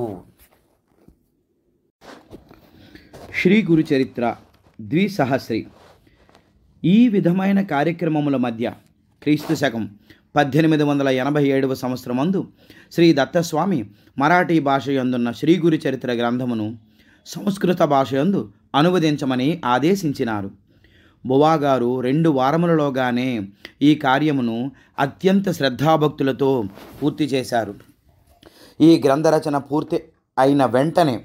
శ్రీ గురు చరిత్ర ద్విసహస్రి. ఈ విధమైన కార్యక్రమముల మధ్య క్రీస్తు శకం 1887 సంవత్సరమందు శ్రీ దత్తస్వామి మరాఠీ భాష యందున్న శ్రీ గురు చరిత్ర గ్రంథమును సంస్కృత భాష యందు అనువదించమని ఆదేశించినారు. బువాగారు 2 వారములలోగానే ఈ కార్యమును అత్యంత శ్రద్ధాభక్తులతో పూర్తి చేశారు. ఈ గ్రంథరచన పూర్తి అయిన వెంటనే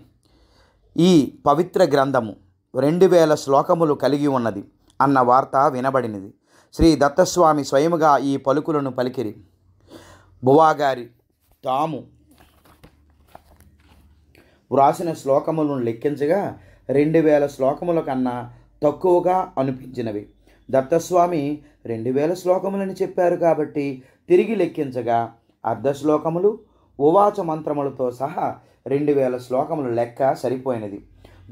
ఈ పవిత్ర గ్రంథము 2000 శ్లోకములు కలిగి ఉన్నది అన్న వార్త వినబడినది. శ్రీ దత్తస్వామి స్వయముగా ఈ పలుకులను పలికిరి. బువాగారి తాము వ్రాసిన శ్లోకములను లెక్కించగా 2000 శ్లోకముల కన్నా తక్కువగా అనిపించినవి. దత్తస్వామి 2000 శ్లోకములని చెప్పారు కాబట్టి తిరిగి లెక్కించగా అర్ధ శ్లోకములు, ఉవాచ మంత్రములతో సహా 2000 శ్లోకముల లెక్క సరిపోయినది.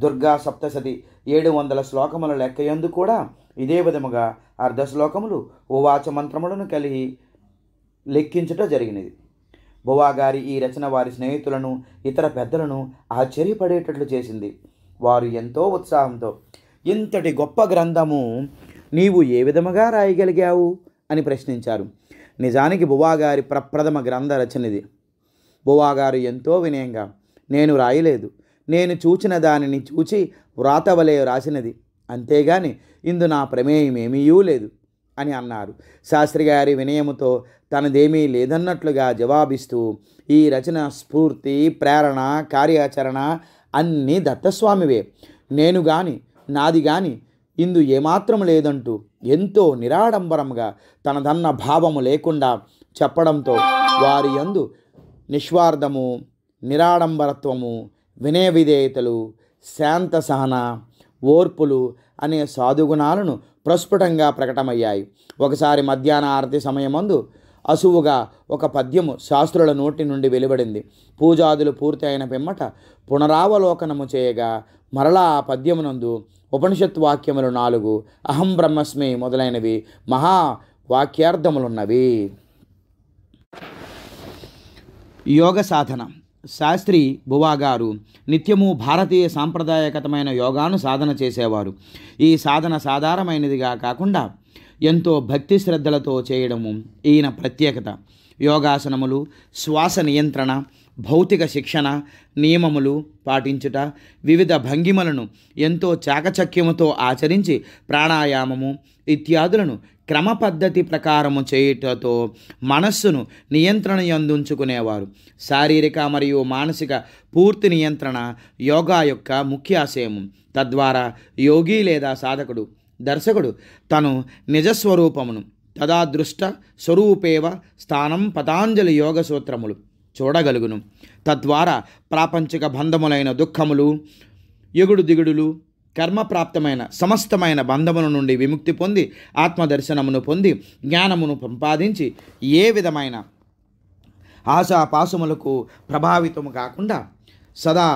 దుర్గా సప్తశతి 700 శ్లోకముల లెక్కయందు కూడా ఇదే విధముగా అర్ధ శ్లోకములు, ఉవాచ మంత్రములను కలిగి లెక్కించుట జరిగినది. బువాగారి ఈ రచన వారి స్నేహితులను, ఇతర పెద్దలను ఆశ్చర్యపడేటట్లు చేసింది. వారు ఎంతో ఉత్సాహంతో ఇంతటి గొప్ప గ్రంథము నీవు ఏ విధముగా రాయగలిగావు అని ప్రశ్నించారు. నిజానికి బువాగారి ప్రప్రథమ గ్రంథ రచనది. బువాగారు ఎంతో వినయంగా, నేను రాయలేదు, నేను చూచిన దానిని చూచి వ్రాతవలే రాసినది, అంతేగాని ఇందు నా ప్రమేయమేమీ లేదు అని అన్నారు. శాస్త్రిగారి వినయముతో తనదేమీ లేదన్నట్లుగా జవాబిస్తూ ఈ రచన స్ఫూర్తి, ప్రేరణ, కార్యాచరణ అన్నీ దత్తస్వామివే, నేను గాని నాది గాని ఇందు ఏమాత్రం లేదంటూ ఎంతో నిరాడంబరంగా తనదన్న భావము లేకుండా చెప్పడంతో వారి యందు నిస్వార్థము, నిరాడంబరత్వము, వినయ విధేయతలు, శాంత సహన, ఓర్పులు అనే సాధుగుణాలను ప్రస్ఫుటంగా ప్రకటమయ్యాయి. ఒకసారి మధ్యాహ్న ఆరతి సమయమందు అసువుగా ఒక పద్యము శాస్త్రుల నోటి నుండి వెలువడింది. పూజాదులు పూర్తి అయిన పిమ్మట పునరావలోకనము చేయగా మరలా ఆ పద్యమునందు ఉపనిషత్ వాక్యములు 4, అహం బ్రహ్మస్మి మొదలైనవి మహావాక్యార్థములున్నవి. యోగ సాధన. శాస్త్రి బువాగారు నిత్యము భారతీయ సాంప్రదాయకతమైన యోగాను సాధన చేసేవారు. ఈ సాధన సాధారణమైనదిగా కాకుండా ఎంతో భక్తి శ్రద్ధలతో చేయడము ఈయన ప్రత్యేకత. యోగాసనములు, శ్వాస నియంత్రణ, భౌతిక శిక్షణ, నియమములు పాటించుట, వివిధ భంగిమలను ఎంతో చాకచక్యముతో ఆచరించి ప్రాణాయామము ఇత్యాదులను క్రమ పద్ధతి ప్రకారము చేయుటతో మనస్సును నియంత్రణ యందుంచుకునేవారు. శారీరక మరియు మానసిక పూర్తి నియంత్రణ యోగా యొక్క ముఖ్య ఆశయము. తద్వారా యోగి లేదా సాధకుడు, దర్శకుడు తను నిజస్వరూపమును తదాదృష్ట స్వరూపేవ స్థానం పతాంజలి యోగ సూత్రములు చూడగలుగును. తద్వారా ప్రాపంచిక బంధములైన దుఃఖములు, ఎగుడు దిగుడులు, కర్మప్రాప్తమైన సమస్తమైన బంధముల నుండి విముక్తి పొంది ఆత్మదర్శనమును పొంది జ్ఞానమును సంపాదించి ఏ విధమైన ఆశాపాసములకు ప్రభావితము కాకుండా సదా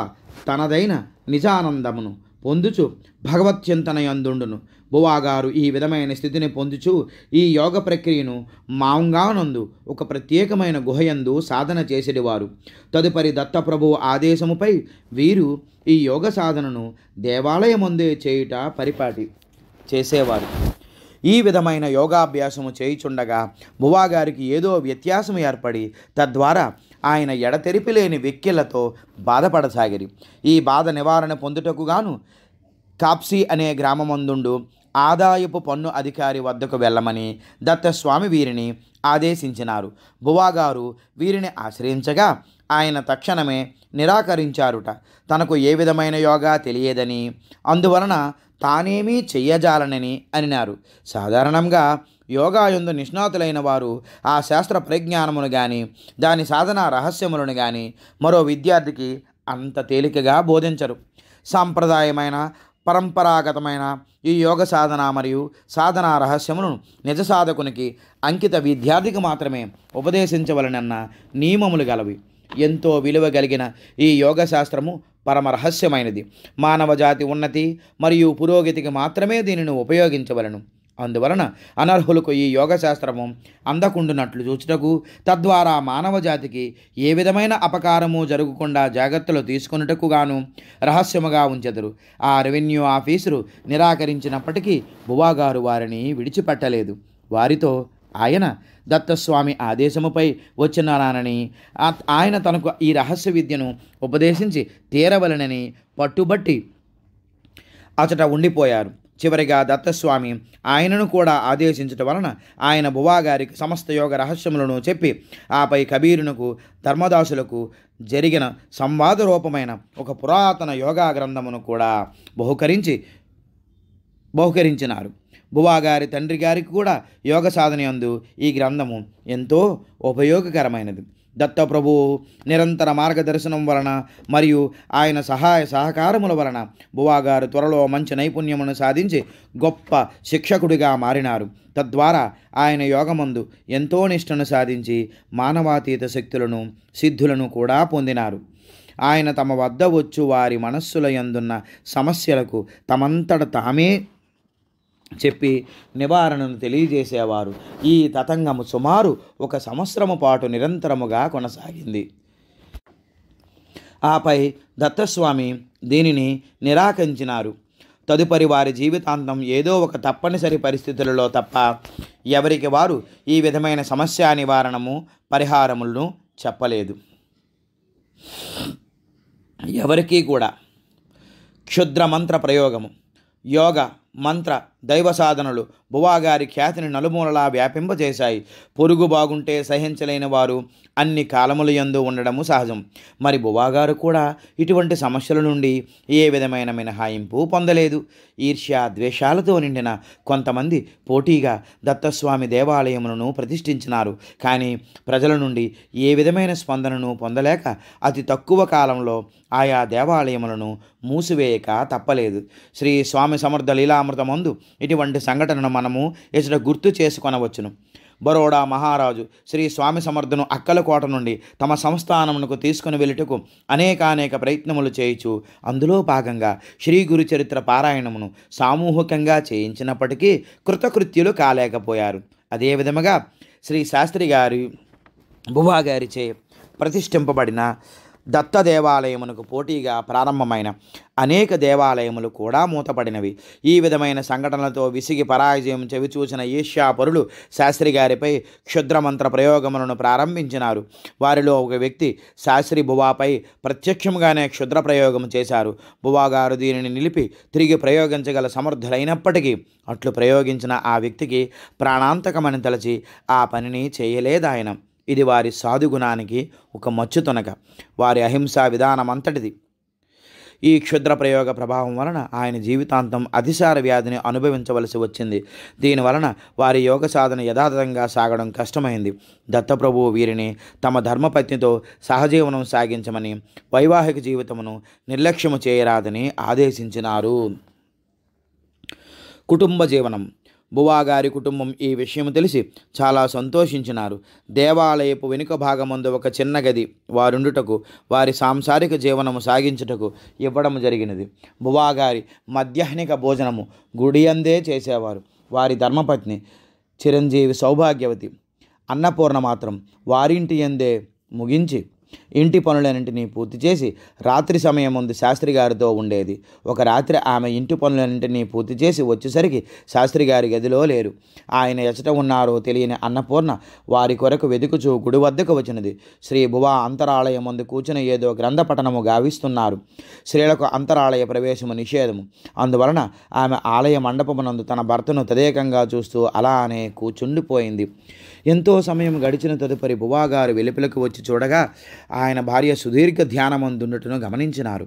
తనదైన నిజానందమును పొందుచు భగవత్చింతన యందుండును. బువాగారు ఈ విధమైన స్థితిని పొందుచు ఈ యోగ ప్రక్రియను మాంగానందు ఒక ప్రత్యేకమైన గుహయందు సాధన చేసేవారు. తదుపరి దత్తప్రభువు ఆదేశముపై వీరు ఈ యోగ సాధనను దేవాలయమందే చేయుట పరిపాటి చేసేవారు. ఈ విధమైన యోగాభ్యాసము చేయుచుండగా బువాగారికి ఏదో వ్యత్యాసం ఏర్పడి తద్వారా ఆయన ఎడతెరిపిలేని వెక్కిళ్లతో బాధపడసాగిరి. ఈ బాధ నివారణ పొందుటకు గాను కాప్సీ అనే గ్రామమందుండు ఆదాయపు పన్ను అధికారి వద్దకు వెళ్ళమని దత్తస్వామి వీరిని ఆదేశించినారు. బువాగారు వీరిని ఆశ్రయించగా ఆయన తక్షణమే నిరాకరించారుట. తనకు ఏ విధమైన యోగా తెలియదని, అందువలన తానేమీ చెయ్యజాలనని అనినారు. సాధారణంగా యోగాయందు నిష్ణాతులైన వారు ఆ శాస్త్ర పరిజ్ఞానమును కానీ దాని సాధనా రహస్యములను కానీ మరో విద్యార్థికి అంత తేలికగా బోధించరు. సాంప్రదాయమైన పరంపరాగతమైన ఈ యోగ సాధన మరియు సాధనా రహస్యములను నిజ సాధకునికి అంకిత విద్యార్థికి మాత్రమే ఉపదేశించవలనన్న నియమములు గలవి. ఎంతో విలువ కలిగిన ఈ యోగ శాస్త్రము పరమ రహస్యమైనది. మానవజాతి ఉన్నతి మరియు పురోగతికి మాత్రమే దీనిని ఉపయోగించవలను. అందువలన అనర్హులకు ఈ యోగశాస్త్రము అందకుండునట్లు చూచుటకు, తద్వారా మానవజాతికి ఏ విధమైన అపకారము జరగకుండా జాగ్రత్తలు తీసుకొనుటకు గాను రహస్యముగా ఉంచెదరు. ఆ రెవెన్యూ ఆఫీసరు నిరాకరించినప్పటికీ బువాగారు వారిని విడిచిపెట్టలేదు. వారితో ఆయన దత్తస్వామి ఆదేశముపై వచ్చినానని, ఆయన తనకు ఈ రహస్య విద్యను ఉపదేశించి తీరవలనని పట్టుబట్టి అచట ఉండిపోయారు. చివరిగా దత్తస్వామి ఆయనను కూడా ఆదేశించటం వలన ఆయన బువాగారికి సమస్త యోగ రహస్యములను చెప్పి ఆపై కబీరునకు ధర్మదాసులకు జరిగిన సంవాద రూపమైన ఒక పురాతన యోగా గ్రంథమును కూడా బహుకరించినారు. బువాగారి తండ్రి గారికి కూడా యోగ సాధనయందు ఈ గ్రంథము ఎంతో ఉపయోగకరమైనది. దత్తప్రభువు నిరంతర మార్గదర్శనం వలన మరియు ఆయన సహాయ సహకారముల వలన బువాగారు త్వరలో మంచి నైపుణ్యమును సాధించి గొప్ప శిక్షకుడిగా మారినారు. తద్వారా ఆయన యోగమందు ఎంతో నిష్ఠను సాధించి మానవాతీత శక్తులను సిద్ధులను కూడా పొందినారు. ఆయన తమ వద్ద వచ్చు వారి మనస్సుల యందున్న సమస్యలకు తమంతట తామే చెప్పి నివారణను తెలియజేసేవారు. ఈ తతంగము సుమారు 1 సంవత్సరము పాటు నిరంతరముగా కొనసాగింది. ఆపై దత్తస్వామి దీనిని నిరాకరించినారు. తదుపరి వారి జీవితాంతం ఏదో ఒక తప్పనిసరి పరిస్థితులలో తప్ప ఎవరికి వారు ఈ విధమైన సమస్య నివారణము పరిహారములను చెప్పలేదు. ఎవరికీ కూడా క్షుద్ర మంత్ర ప్రయోగము, యోగ మంత్ర దైవ సాధనలు బువాగారి ఖ్యాతిని నలుమూలలా వ్యాపింపజేశాయి. పొరుగు బాగుంటే సహించలేని వారు అన్ని కాలముల యందు ఉండడము సహజం. మరి బువాగారు కూడా ఇటువంటి సమస్యల నుండి ఏ విధమైన మినహాయింపు పొందలేదు. ఈర్ష్య ద్వేషాలతో నిండిన కొంతమంది పోటీగా దత్తస్వామి దేవాలయములను ప్రతిష్ఠించినారు. కానీ ప్రజల నుండి ఏ విధమైన స్పందనను పొందలేక అతి తక్కువ కాలంలో ఆయా దేవాలయములను మూసివేయక తప్పలేదు. శ్రీ స్వామి సమర్థ లీలామృతమందు ఇటువంటి సంఘటనను మనము ఇచ్చట గుర్తు చేసుకొనవచ్చును. బరోడా మహారాజు శ్రీ స్వామి సమర్థను అక్కలకోట నుండి తమ సంస్థానమునకు తీసుకుని వెళ్ళుటకు అనేక ప్రయత్నములు చేయుచు అందులో భాగంగా శ్రీ గురు చరిత్ర పారాయణమును సామూహికంగా చేయించినప్పటికీ కృతకృత్యులు కాలేకపోయారు. అదే విధముగా శ్రీ శాస్త్రి గారి బువాగారిచే ప్రతిష్ఠింపబడిన దత్త దేవాలయమునకు పోటీగా ప్రారంభమైన అనేక దేవాలయములు కూడా మూతపడినవి. ఈ విధమైన సంఘటనలతో విసిగి పరాజయం చెవిచూసిన ఈర్ష్యాపరులు శాస్త్రి గారిపై క్షుద్రమంత్ర ప్రయోగములను ప్రారంభించినారు. వారిలో ఒక వ్యక్తి శాస్త్రి బువాపై ప్రత్యక్షంగానే క్షుద్ర ప్రయోగం చేశారు. బువాగారు దీనిని నిలిపి తిరిగి ప్రయోగించగల సమర్థులైనప్పటికీ అట్లు ప్రయోగించిన ఆ వ్యక్తికి ప్రాణాంతకమని తలచి ఆ పనిని చేయలేదాయన. ఇది వారి సాధుగుణానికి ఒక మచ్చుతొనక, వారి అహింసా విధానం అంతటిది. ఈ క్షుద్ర ప్రయోగ ప్రభావం వలన ఆయన జీవితాంతం అతిసార వ్యాధిని అనుభవించవలసి వచ్చింది. దీనివలన వారి యోగ సాధన యథాతథంగా సాగడం కష్టమైంది. దత్తప్రభువు వీరిని తమ ధర్మపత్నితో సహజీవనం సాగించమని, వైవాహిక జీవితమును నిర్లక్ష్యము చేయరాదని ఆదేశించినారు. కుటుంబ జీవనం. బువాగారి కుటుంబం ఈ విషయం తెలిసి చాలా సంతోషించినారు. దేవాలయపు వెనుక భాగమందు ఒక చిన్న గది వారుండుటకు, వారి సాంసారిక జీవనము సాగించుటకు ఇవ్వడం జరిగినది. బువాగారి మధ్యాహ్నిక భోజనము గుడియందే చేసేవారు. వారి ధర్మపత్ని చిరంజీవి సౌభాగ్యవతి అన్నపూర్ణ మాత్రం వారింటి యందే ముగించి ఇంటి పనులన్నింటినీ పూర్తి చేసి రాత్రి సమయం ముందు శాస్త్రి గారితో ఉండేది. ఒక రాత్రి ఆమె ఇంటి పనులన్నింటినీ పూర్తి చేసి వచ్చేసరికి శాస్త్రి గారి గదిలో లేరు. ఆయన ఎచట ఉన్నారో తెలియని అన్నపూర్ణ వారి కొరకు వెతుకుచూ గుడి వద్దకు వచ్చినది. శ్రీ భువా అంతరాలయం ముందు కూర్చుని ఏదో గ్రంథ పఠనము గావిస్తున్నారు. స్త్రీలకు అంతరాలయ ప్రవేశము నిషేధము. అందువలన ఆమె ఆలయ మండపమునందు తన భర్తను తదేకంగా చూస్తూ అలానే కూర్చుండిపోయింది. ఎంతో సమయం గడిచిన తదుపరి బువాగారు వెలుపలకు వచ్చి చూడగా ఆయన భార్య సుదీర్ఘ ధ్యానమందుండుటను గమనించినారు.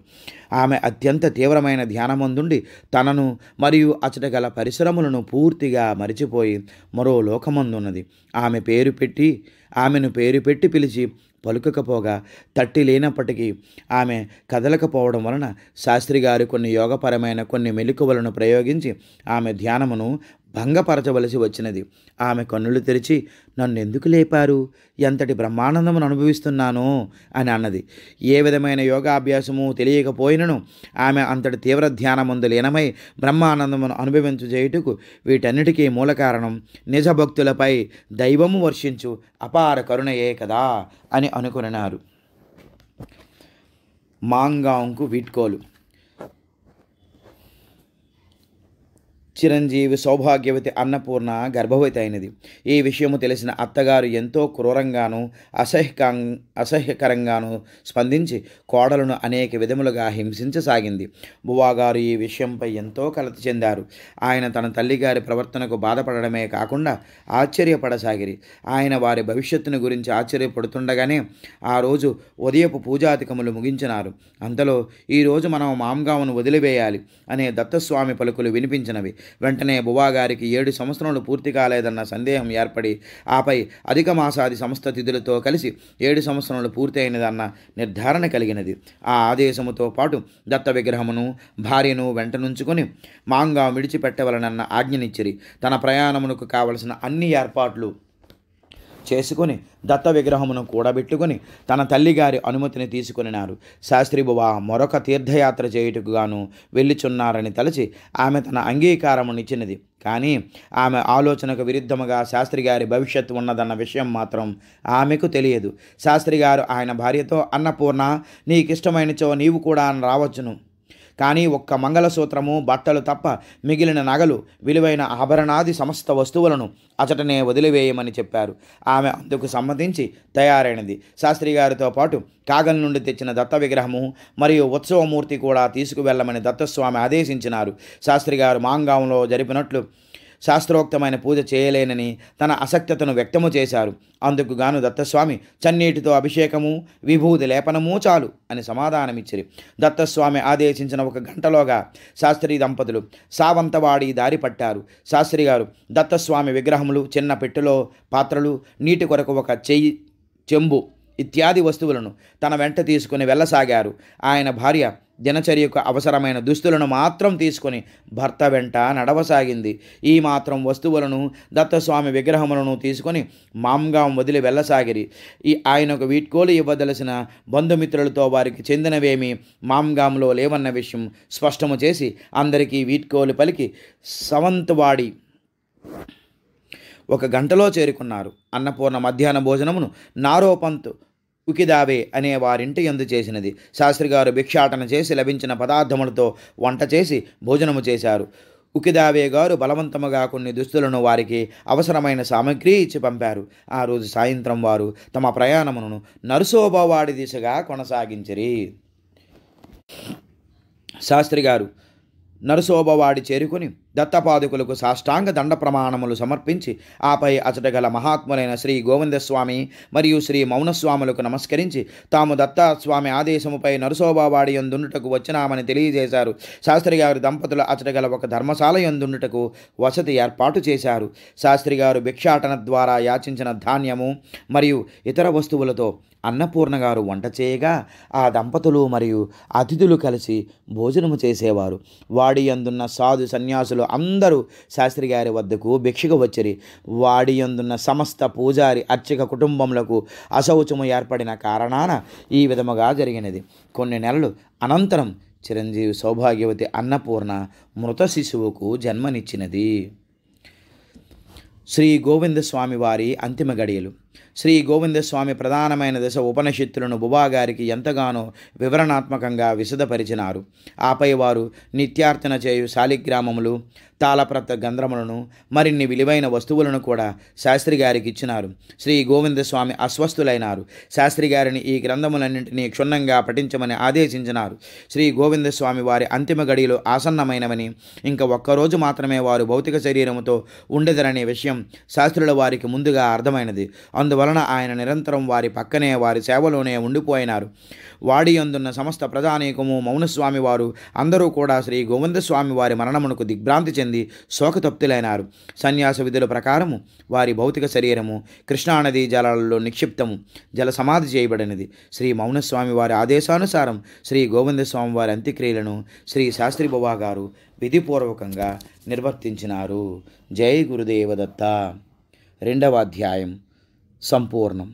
ఆమె అత్యంత తీవ్రమైన ధ్యానమందుండి తనను మరియు అచట గల పరిసరములను పూర్తిగా మరిచిపోయి మరో లోకమందున్నది. ఆమెను పేరు పెట్టి పిలిచి పలుకకపోగా తట్టి లేనప్పటికీ ఆమె కదలకపోవడం వలన శాస్త్రి గారు కొన్ని యోగపరమైన కొన్ని మెలకువలను ప్రయోగించి ఆమె ధ్యానమును భంగపరచవలసి వచ్చినది. ఆమె కన్నులు తెరిచి, నన్ను ఎందుకు లేపారు? ఎంతటి బ్రహ్మానందమును అనుభవిస్తున్నానో అని అన్నది. ఏ విధమైన యోగాభ్యాసము తెలియకపోయినను ఆమె అంతటి తీవ్ర ధ్యానమందు లీనమై బ్రహ్మానందమును అనుభవించు చేయుటకు వీటన్నిటికీ మూల కారణం నిజభక్తులపై దైవము వర్షించు అపార కరుణయే కదా అని అనుకున్నారు. మాంగాంకు వీడ్కోలు. చిరంజీవి సౌభాగ్యవతి అన్నపూర్ణ గర్భవతి అయినది. ఈ విషయము తెలిసిన అత్తగారు ఎంతో క్రూరంగాను అసహ్యకరంగాను స్పందించి కోడలను అనేక విధములుగా హింసించసాగింది. బువ్వాగారు ఈ విషయంపై ఎంతో కలత చెందారు. ఆయన తన తల్లిగారి ప్రవర్తనకు బాధపడడమే కాకుండా ఆశ్చర్యపడసాగిరి. ఆయన వారి భవిష్యత్తును గురించి ఆశ్చర్యపడుతుండగానే ఆ రోజు ఉదయపు పూజాధికములు ముగించినారు. అంతలో ఈరోజు మనం మాంగావును వదిలివేయాలి అనే దత్తస్వామి పలుకులు వినిపించినవి. వెంటనే బువ్వాగారికి 7 సంవత్సరములు పూర్తి కాలేదన్న సందేహం ఏర్పడి ఆపై అధిక మాసాది సమస్త తిథులతో కలిసి 7 సంవత్సరములు పూర్తి అయినదన్న నిర్ధారణ కలిగినది. ఆ ఆదేశముతో పాటు దత్త విగ్రహమును భార్యను వెంటనుంచుకొని మాంగావు విడిచిపెట్టవలనన్న ఆజ్ఞనిచ్చిరి. తన ప్రయాణమునకు కావలసిన అన్ని ఏర్పాట్లు చేసుకొని దత్త విగ్రహమును కూడబెట్టుకొని తన తల్లిగారి అనుమతిని తీసుకొనినారు. శాస్త్రి బువ మరొక తీర్థయాత్ర చేయుటకు గాను వెళ్ళుచున్నారని తలచి ఆమె తన అంగీకారమునిచ్చినది. కానీ ఆమె ఆలోచనకు విరుద్ధముగా శాస్త్రి గారి భవిష్యత్తు ఉన్నదన్న విషయం మాత్రం ఆమెకు తెలియదు. శాస్త్రి గారు ఆయన భార్యతో, అన్నపూర్ణ, నీకిష్టమైనచో నీవు కూడా రావచ్చును, కానీ ఒక్క మంగళసూత్రము, బట్టలు తప్ప మిగిలిన నగలు, విలువైన ఆభరణాది సమస్త వస్తువులను అచటనే వదిలివేయమని చెప్పారు. ఆమె అందుకు సమ్మతించి తయారైనది. శాస్త్రి గారితో పాటు కాగల్ నుండి తెచ్చిన దత్త విగ్రహము మరియు ఉత్సవమూర్తి కూడా తీసుకువెళ్ళమని దత్తస్వామి ఆదేశించినారు. శాస్త్రి గారు మాంగాంలో జరిపినట్లు శాస్త్రోక్తమైన పూజ చేయలేనని తన అసక్తతను వ్యక్తము చేశారు. అందుకు గాను దత్తస్వామి చన్నీటితో అభిషేకము, విభూతి లేపనము చాలు అని సమాధానమిచ్చిరి. దత్తస్వామి ఆదేశించిన 1 గంటలోగా శాస్త్రి దంపతులు సావంతవాడి దారి పట్టారు. శాస్త్రి గారు దత్తస్వామి విగ్రహములు, చిన్న పెట్టెలో పాత్రలు, నీటి కొరకు ఒక చెంబు ఇత్యాది వస్తువులను తన వెంట తీసుకుని వెళ్ళసాగారు. ఆయన భార్య దినచర్యకు అవసరమైన దుస్తులను మాత్రం తీసుకొని భర్త వెంట నడవసాగింది. ఈ మాత్రం వస్తువులను, దత్తస్వామి విగ్రహములను తీసుకొని మాంగాం వదిలి వెళ్ళసాగిరి. ఆయనకు వీడ్కోలు ఇవ్వదలసిన బంధుమిత్రులతో వారికి చెందినవేమీ మాంగాంలో లేవన్న విషయం స్పష్టము చేసి అందరికీ వీడ్కోలు పలికి సవంతవాడి 1 గంటలో చేరుకున్నారు. అన్నపూర్ణ మధ్యాహ్న భోజనమును నారోపంత్ ఉకిదావే అనే వారింటి యందు చేసినది. శాస్త్రి గారు భిక్షాటన చేసి లభించిన పదార్థములతో వంట చేసి భోజనము చేశారు. ఉకిదావే గారు బలవంతముగా కొన్ని దుస్తులను, వారికి అవసరమైన సామగ్రి ఇచ్చి పంపారు. ఆ రోజు సాయంత్రం వారు తమ ప్రయాణమును నరసోబవాడి దిశగా కొనసాగించిరి. శాస్త్రి గారు నరసోబవాడి చేరుకుని దత్తపాదుకులకు సాష్టాంగ దండ ప్రమాణములు సమర్పించి ఆపై అచట గల మహాత్ములైన శ్రీ గోవిందస్వామి మరియు శ్రీ మౌనస్వాములకు నమస్కరించి తాము దత్తస్వామి ఆదేశముపై నరసోబవాడి యందుండుటకు వచ్చినామని తెలియజేశారు. శాస్త్రి గారు దంపతులు అచట గల ఒక ధర్మశాల యందుండుటకు వసతి ఏర్పాటు చేశారు. శాస్త్రి గారు భిక్షాటన ద్వారా యాచించిన ధాన్యము మరియు ఇతర వస్తువులతో అన్నపూర్ణ గారు వంట చేయగా ఆ దంపతులు మరియు అతిథులు కలిసి భోజనము చేసేవారు. వాడి యందున్న సాధు సన్యాసులు అందరూ శాస్త్రి గారి వద్దకు భిక్షకు వచ్చిరి. వాడి యందున్న సమస్త పూజారి అర్చక కుటుంబములకు అశౌచము ఏర్పడిన కారణాన ఈ విధముగా జరిగినది. కొన్ని నెలలు అనంతరం చిరంజీవి సౌభాగ్యవతి అన్నపూర్ణ మృత శిశువుకు జన్మనిచ్చినది. శ్రీ గోవిందస్వామి వారి అంతిమ గడియలు. శ్రీ గోవిందస్వామి ప్రధానమైన దశ ఉపనిషత్తులను బుబా గారికి ఎంతగానో వివరణాత్మకంగా విశదపరిచినారు. ఆపై వారు నిత్యార్చన చేయు శాలిగ్రామములు, తాళప్రత గంధ్రములను, మరిన్ని విలువైన వస్తువులను కూడా శాస్త్రి గారికి ఇచ్చినారు. శ్రీ గోవిందస్వామి అస్వస్థులైనారు. శాస్త్రి గారిని ఈ గ్రంథములన్నింటినీ క్షుణ్ణంగా పఠించమని ఆదేశించినారు. శ్రీ గోవిందస్వామి వారి అంతిమ గడిలో ఆసన్నమైనవని, ఇంకా ఒక్కరోజు మాత్రమే వారు భౌతిక శరీరముతో ఉండెదరనే విషయం శాస్త్రుల వారికి ముందుగా అర్థమైనది. అందువలన ఆయన నిరంతరం వారి పక్కనే, వారి సేవలోనే ఉండిపోయినారు. వాడి అందున్న సమస్త ప్రజానీకము, మౌనస్వామి వారు అందరూ కూడా శ్రీ గోవిందస్వామి వారి మరణమునకు దిగ్భ్రాంతి చెంది శోకతప్తులైనారు. సన్యాస విధుల ప్రకారము వారి భౌతిక శరీరము కృష్ణానదీ జలాలలో నిక్షిప్తము, జల సమాధి చేయబడినది. శ్రీ మౌనస్వామి వారి ఆదేశానుసారం శ్రీ గోవిందస్వామి వారి అంత్యక్రియలను శ్రీ శాస్త్రి బుబా గారు విధిపూర్వకంగా నిర్వర్తించినారు. జై గురుదేవదత్త. 2వ అధ్యాయం సంపూర్ణం.